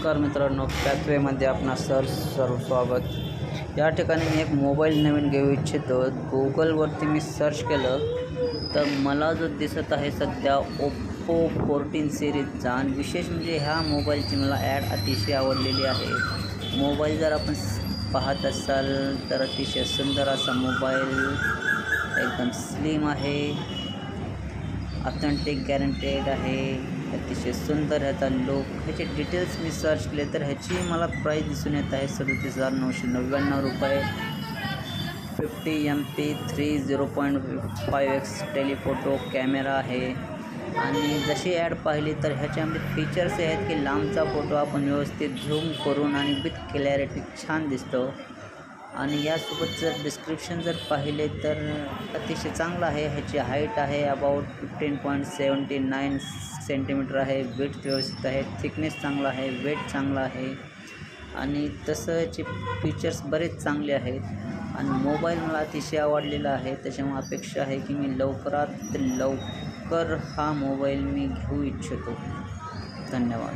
नमस्कार मित्रांनो, पॅथवेमध्ये आपणा सर्व स्वागत। या ठिकाणी मी एक मोबाईल नवीन घेऊ इच्छितो। गुगलवरती मी सर्च केलं तर मला जो दिसत आहे सध्या ओप्पो 14 सिरीजचा, आणि विशेष म्हणजे ह्या मोबाईलची मला ॲड अतिशय आवडलेली आहे। मोबाईल जर आपण पाहत असाल तर अतिशय सुंदर असा मोबाईल, एकदम स्लिम आहे, ऑथेंटिक गॅरंटेड आहे, अतिशय सुंदर ह्याचा लुक। ह्याचे डिटेल्स मी सर्च केले तर ह्याची मला प्राईस दिसून येत आहे 37,999 रुपये। 50 MP 0.5x टेलीफोटो कॅमेरा आहे। आणि जशी ॲड पाहिली तर ह्याच्यामध्ये फीचर्स आहेत की लांबचा फोटो आपण व्यवस्थित झूम करून आणि विथ क्लॅरिटी छान दिसतो। आणि यासोबत जर डिस्क्रिप्शन जर पाहिले तर अतिशय चांगलं आहे। ह्याची हाईट आहे अबाउट 15.79 सेंटीमीटर आहे, विड्थ व्यवस्थित आहे, थिकनेस चांगला आहे, वेट चांगला आहे, आणि तसं याचे फीचर्स बरेच चांगले आहेत। आणि मोबाईल मला अतिशय आवडलेला आहे, त्याच्यामुळे अपेक्षा आहे की मी लवकरात लवकर हा मोबाईल मी घेऊ इच्छितो। धन्यवाद।